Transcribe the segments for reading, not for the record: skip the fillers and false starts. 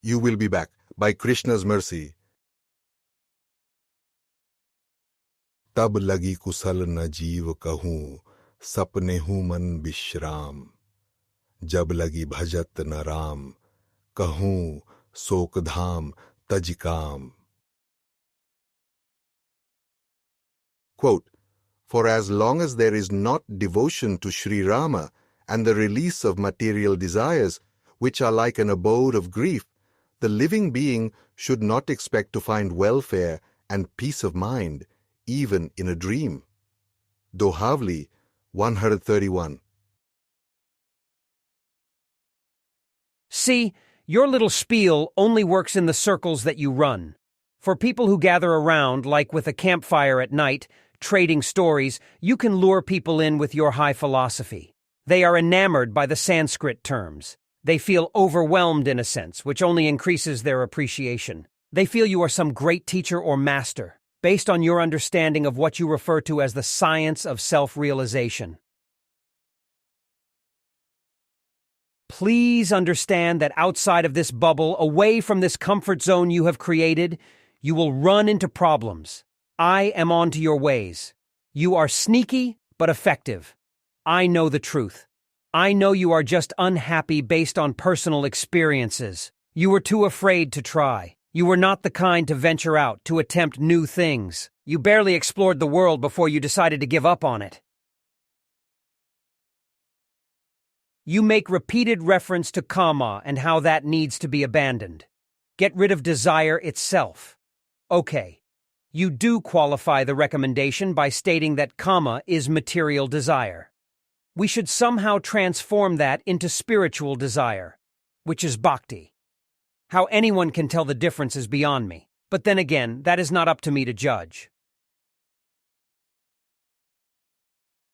You will be back, by Krishna's mercy. तब लगी कुशल न जीव कहूँ, सपने हूँ मन विश्राम. जब लगी भजत न राम, कहूँ शोक धाम तज काम. Quote, for as long as there is not devotion to Shri Rama and the release of material desires, which are like an abode of grief, the living being should not expect to find welfare and peace of mind, even in a dream. Dohavali 131. See, your little spiel only works in the circles that you run. For people who gather around, like with a campfire at night, trading stories, you can lure people in with your high philosophy. They are enamored by the Sanskrit terms. They feel overwhelmed in a sense, which only increases their appreciation. They feel you are some great teacher or master, based on your understanding of what you refer to as the science of self-realization. Please understand that outside of this bubble, away from this comfort zone you have created, you will run into problems. I am onto your ways. You are sneaky, but effective. I know the truth. I know you are just unhappy based on personal experiences. You were too afraid to try. You were not the kind to venture out, to attempt new things. You barely explored the world before you decided to give up on it. You make repeated reference to kama and how that needs to be abandoned. Get rid of desire itself. Okay. You do qualify the recommendation by stating that kama is material desire. We should somehow transform that into spiritual desire, which is bhakti. How anyone can tell the difference is beyond me, but then again, that is not up to me to judge.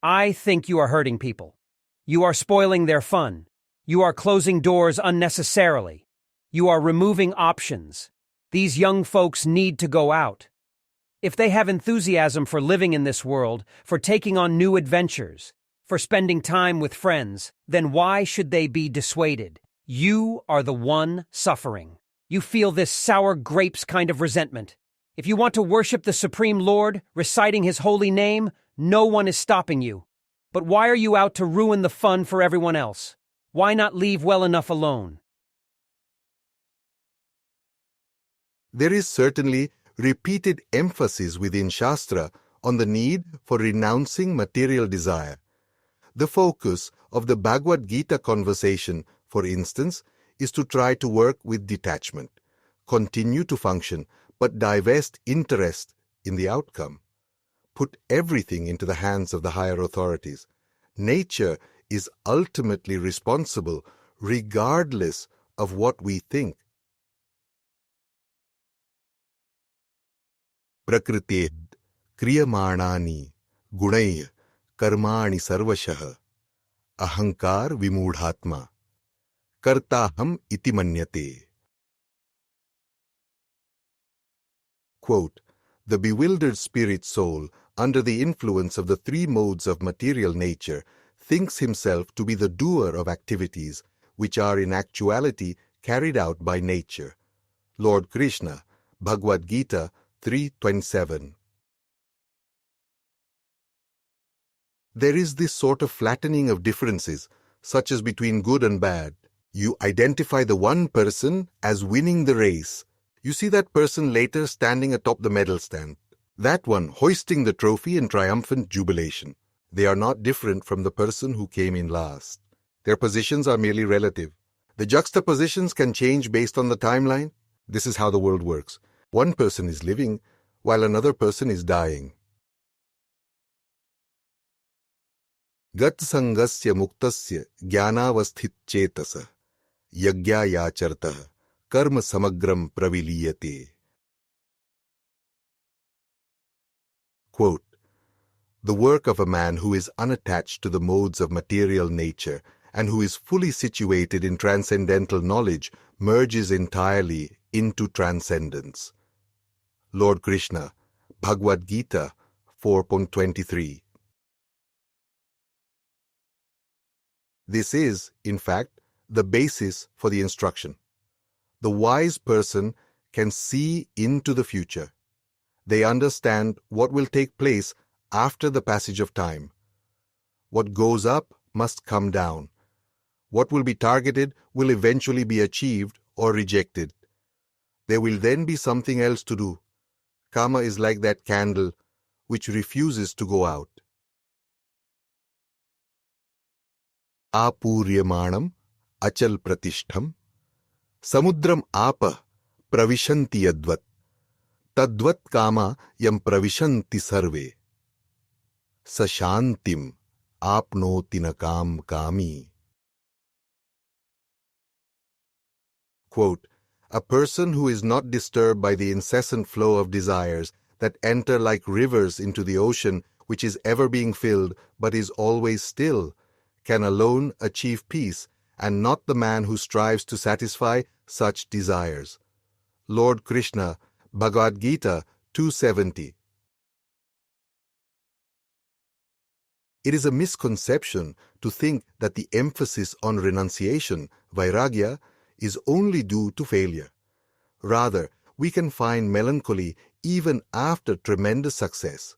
I think you are hurting people. You are spoiling their fun. You are closing doors unnecessarily. You are removing options. These young folks need to go out. If they have enthusiasm for living in this world, for taking on new adventures, for spending time with friends, then why should they be dissuaded? You are the one suffering. You feel this sour grapes kind of resentment. If you want to worship the Supreme Lord, reciting His holy name, no one is stopping you. But why are you out to ruin the fun for everyone else? Why not leave well enough alone? There is certainly repeated emphasis within Shastra on the need for renouncing material desire. The focus of the Bhagavad-gita conversation, for instance, is to try to work with detachment, continue to function, but divest interest in the outcome. Put everything into the hands of the higher authorities. Nature is ultimately responsible regardless of what we think. Prakriti kriyamanani gunai karmani sarvashah ahankar vimudhatma kartaham iti manyate. Quote, the bewildered spirit soul, under the influence of the three modes of material nature, thinks himself to be the doer of activities which are in actuality carried out by nature. Lord Krishna, Bhagavad-gita 3:27. There is this sort of flattening of differences, such as between good and bad. You identify the one person as winning the race. You see that person later standing atop the medal stand. That one hoisting the trophy in triumphant jubilation. They are not different from the person who came in last. Their positions are merely relative. The juxtapositions can change based on the timeline. This is how the world works. One person is living, while another person is dying. Gat sangasya muktasya jnanavasthit chetasa yagya yachartah karma samagram praviliyate. Quote, the work of a man who is unattached to the modes of material nature and who is fully situated in transcendental knowledge merges entirely into transcendence. Lord Krishna, Bhagavad-gita 4.23. This is, in fact, the basis for the instruction. The wise person can see into the future. They understand what will take place after the passage of time. What goes up must come down. What will be targeted will eventually be achieved or rejected. There will then be something else to do. Karma is like that candle which refuses to go out. Apuryamanam achal pratishtham samudram apa pravishanti yadvat tadvat kama yam pravishanti sarve sashantim apnoti nakam kami. Quote, a person who is not disturbed by the incessant flow of desires that enter like rivers into the ocean which is ever being filled but is always still, can alone achieve peace, and not the man who strives to satisfy such desires. Lord Krishna, Bhagavad-gita 270. It is a misconception to think that the emphasis on renunciation, vairagya, is only due to failure. Rather, we can find melancholy even after tremendous success.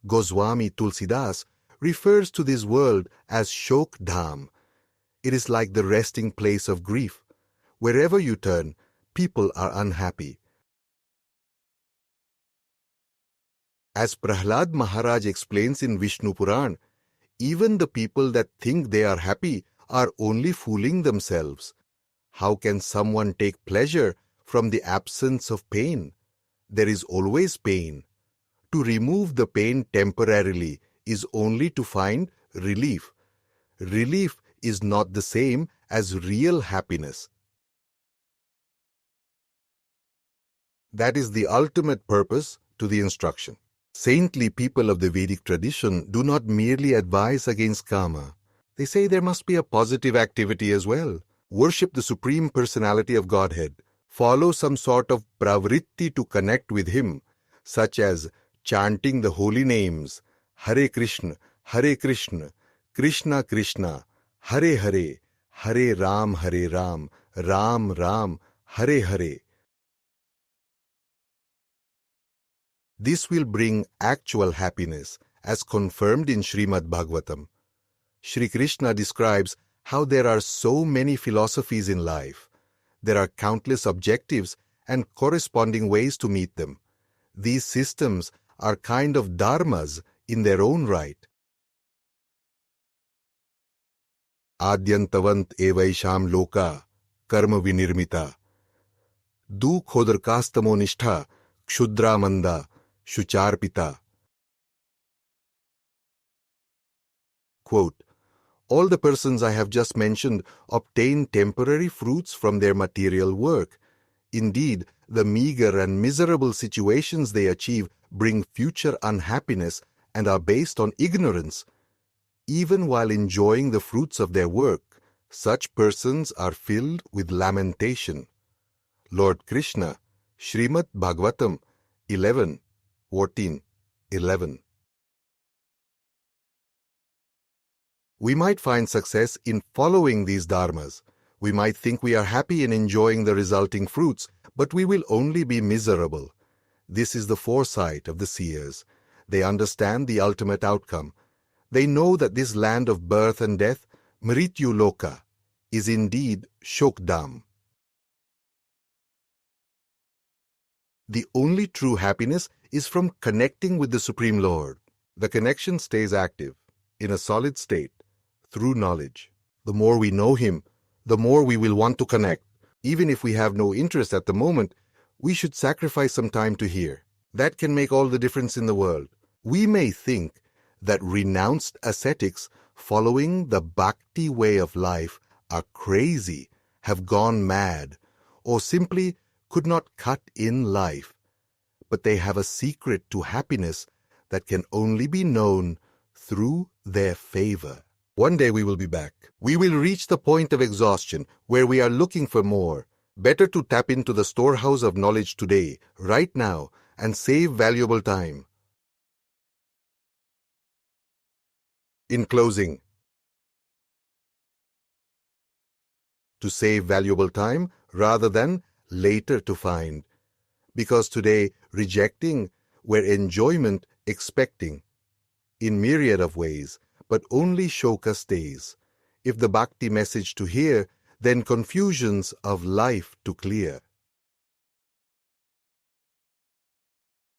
Goswami Tulsidas refers to this world as Shok Dham. It is like the resting place of grief. Wherever you turn, people are unhappy. As Prahlad Maharaj explains in Vishnu Puran, even the people that think they are happy are only fooling themselves. How can someone take pleasure from the absence of pain? There is always pain. To remove the pain temporarily is only to find relief. Relief is not the same as real happiness. That is the ultimate purpose to the instruction. Saintly people of the Vedic tradition do not merely advise against karma. They say there must be a positive activity as well. Worship the Supreme Personality of Godhead. Follow some sort of pravritti to connect with Him, such as chanting the holy names, Hare Krishna, Krishna Krishna, Hare Hare, Hare Ram, Ram Ram, Hare Hare. This will bring actual happiness, as confirmed in Srimad Bhagavatam. Shri Krishna describes how there are so many philosophies in life. There are countless objectives and corresponding ways to meet them. These systems are kind of dharmas in their own right. Adyantavant evaisham loka karma vinirmita du khodarkastamo nishtha kshudramanda shucharpita. Quote, all the persons I have just mentioned obtain temporary fruits from their material work. Indeed, the meager and miserable situations they achieve bring future unhappiness and are based on ignorance. Even while enjoying the fruits of their work, such persons are filled with lamentation. Lord Krishna, Srimad Bhagavatam 11:14-11. We might find success in following these dharmas. We might think we are happy in enjoying the resulting fruits, but we will only be miserable. This is the foresight of the seers. They understand the ultimate outcome. They know that this land of birth and death, Mrityu Loka, is indeed Shokdam. The only true happiness is from connecting with the Supreme Lord. The connection stays active, in a solid state, through knowledge. The more we know Him, the more we will want to connect. Even if we have no interest at the moment, we should sacrifice some time to hear. That can make all the difference in the world. We may think that renounced ascetics following the bhakti way of life are crazy, have gone mad, or simply could not cut in life. But they have a secret to happiness that can only be known through their favor. One day we will be back. We will reach the point of exhaustion where we are looking for more. Better to tap into the storehouse of knowledge today, right now, and save valuable time. In closing, to save valuable time rather than later to find. Because today, rejecting, where enjoyment expecting, in myriad of ways, but only shoka stays. If the bhakti message to hear, then confusions of life to clear.